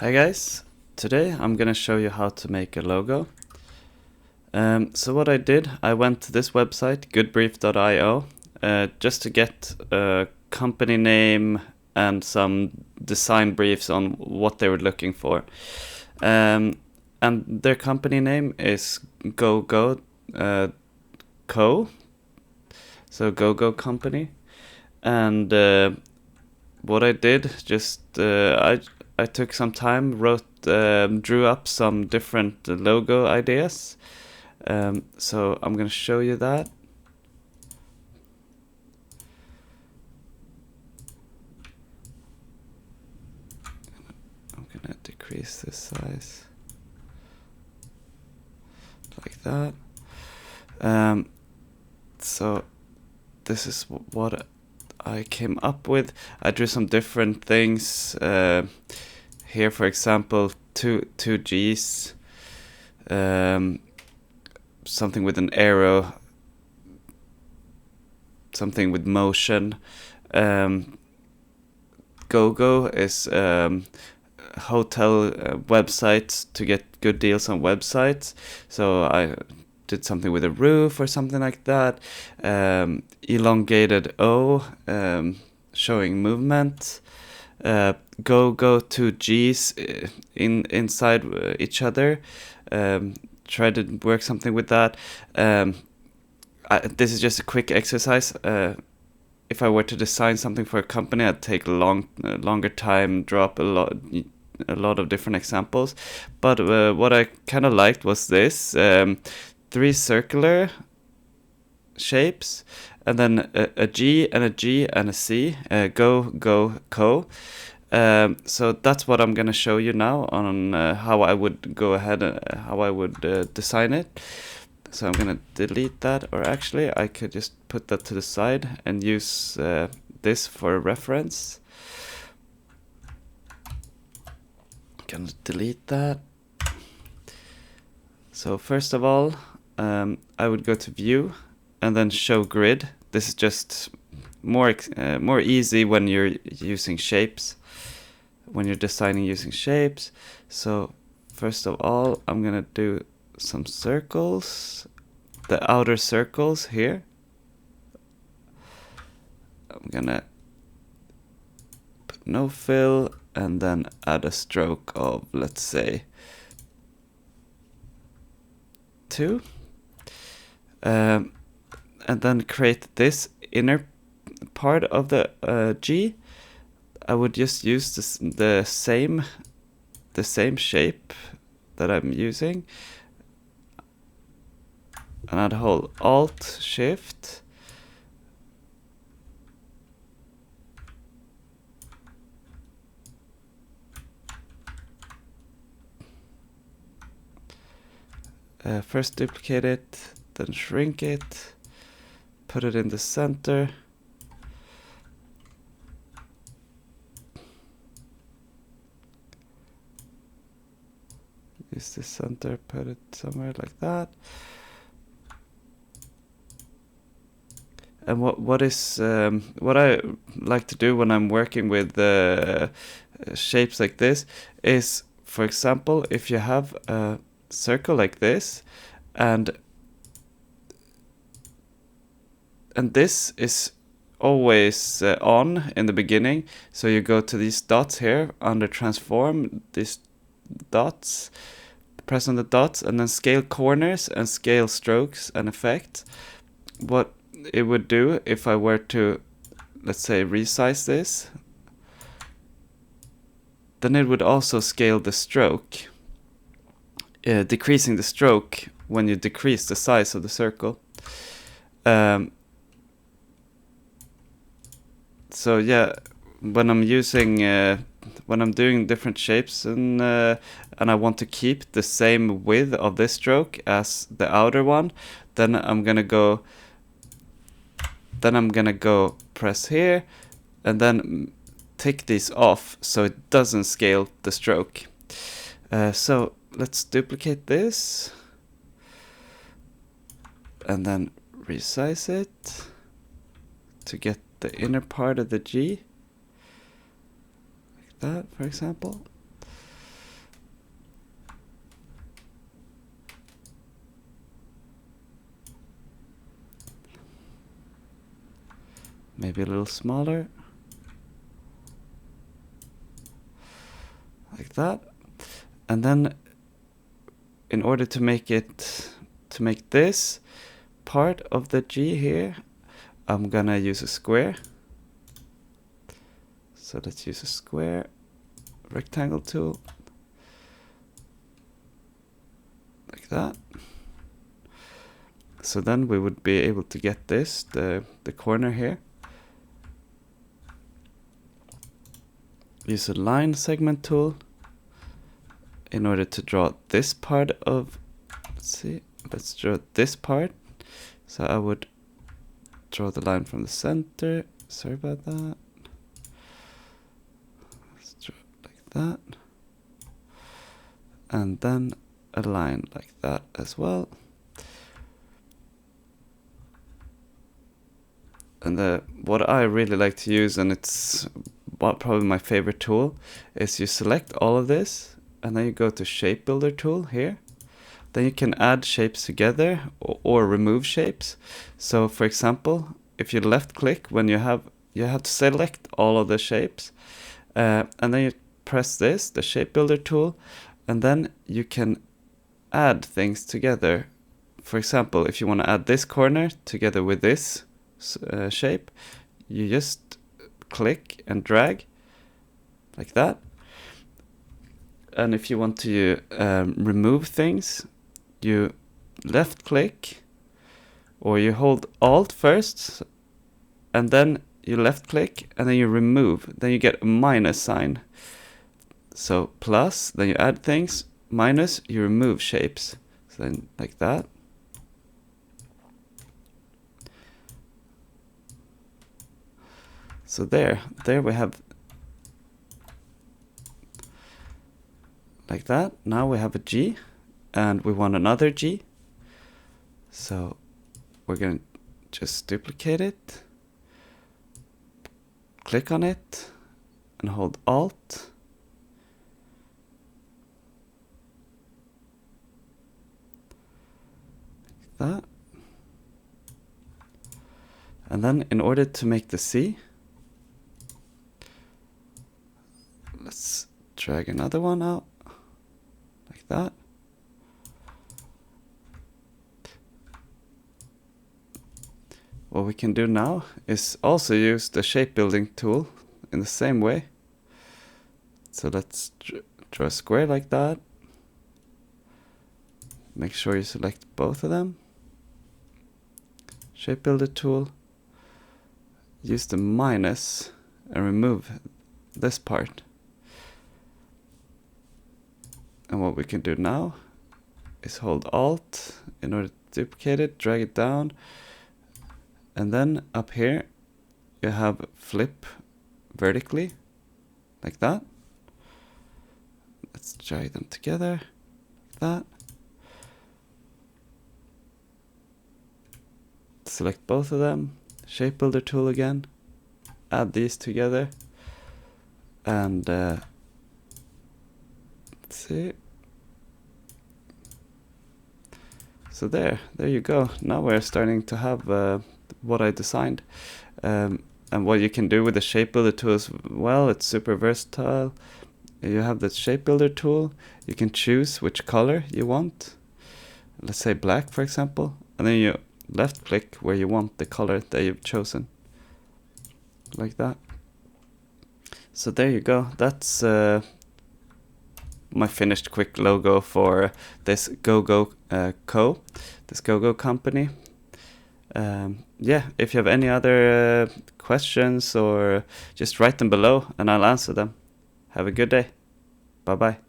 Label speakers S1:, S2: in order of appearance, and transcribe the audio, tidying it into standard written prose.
S1: Hi guys, today I'm gonna show you how to make a logo. So what I did, I went to this website, goodbrief.io, just to get a company name and some design briefs on what they were looking for. And their company name is GoGo Co. So GoGo Company. And what I did, I took some time, drew up some different logo ideas. So I'm gonna show you that. I'm gonna decrease the size like that. So this is what I came up with. I drew some different things. Here, for example, two G's, something with an arrow, something with motion. GoGo is hotel websites to get good deals on websites. So I did something with a roof or something like that. Elongated O, showing movement. Go two G's inside each other. Try to work something with that. This is just a quick exercise. If I were to design something for a company, I'd take a longer time, draw up a lot of different examples. But what I kind of liked was this: 3 circular shapes, and then a G and a G and a C. Co. So that's what I'm gonna show you now on how I would go ahead and how I would design it. So I'm gonna delete that, or actually I could just put that to the side and use this for a reference. Gonna delete that. So first of all, I would go to View and then Show Grid. This is just more easy when you're using shapes, when you're designing using shapes. So first of all, I'm gonna do some circles, the outer circles here. I'm gonna put no fill and then add a stroke of, let's say, 2. And then create this inner part of the G. I would just use the same shape that I'm using, and I'd hold Alt Shift, first duplicate it, then shrink it, put it in the center. Use the center, put it somewhere like that. And what I like to do when I'm working with shapes like this is, for example, if you have a circle like this, and this is always on in the beginning, so you go to these dots here under transform, these dots, press on the dots, and then scale corners and scale strokes and effect. What it would do if I were to, let's say, resize this, then it would also scale the stroke, decreasing the stroke when you decrease the size of the circle. So yeah, when I'm using when I'm doing different shapes and I want to keep the same width of this stroke as the outer one, then I'm gonna go press here and then take these off so it doesn't scale the stroke. So let's duplicate this and then resize it to get the inner part of the G, like that, for example. maybe a little smaller, like that. And then in order to make this part of the G here, I'm gonna use a square. So let's use a square rectangle tool, like that. So then we would be able to get this, the corner here. Use a line segment tool in order to draw this part of, let's draw this part. So I would draw the line from the center. Sorry about that. Let's draw it like that. And then a line like that as well. And what I really like to use, and it's probably my favorite tool, is you select all of this and then you go to Shape Builder tool here. Then you can add shapes together or remove shapes. So for example, if you left click, when you have to select all of the shapes, and then you press this, the Shape Builder tool, and then you can add things together. For example, if you want to add this corner together with this shape, you just click and drag like that. And if you want to remove things, you left click, or you hold Alt first, and then you left click, and then you remove. Then you get a minus sign. So plus, then you add things, minus, you remove shapes. So then like that. So there we have like that. Now we have a G, and we want another G. So we're going to just duplicate it, click on it, and hold Alt. Like that. And then in order to make the C, let's drag another one out, like that. What we can do now is also use the shape building tool in the same way. So let's draw a square like that. Make sure you select both of them. Shape builder tool. Use the minus and remove this part. And what we can do now is hold Alt in order to duplicate it, drag it down, and then up here you have flip vertically, like that. Let's drag them together, like that. Select both of them, shape builder tool again, add these together, and let's see. So there you go. Now we're starting to have what I designed. And what you can do with the shape builder tool as well, it's super versatile. You have the shape builder tool, you can choose which color you want. Let's say black, for example, and then you left click where you want the color that you've chosen, like that. So there you go. That's my finished quick logo for this GoGo this GoGo company. Yeah, if you have any other questions, or just write them below and I'll answer them. Have a good day. Bye bye.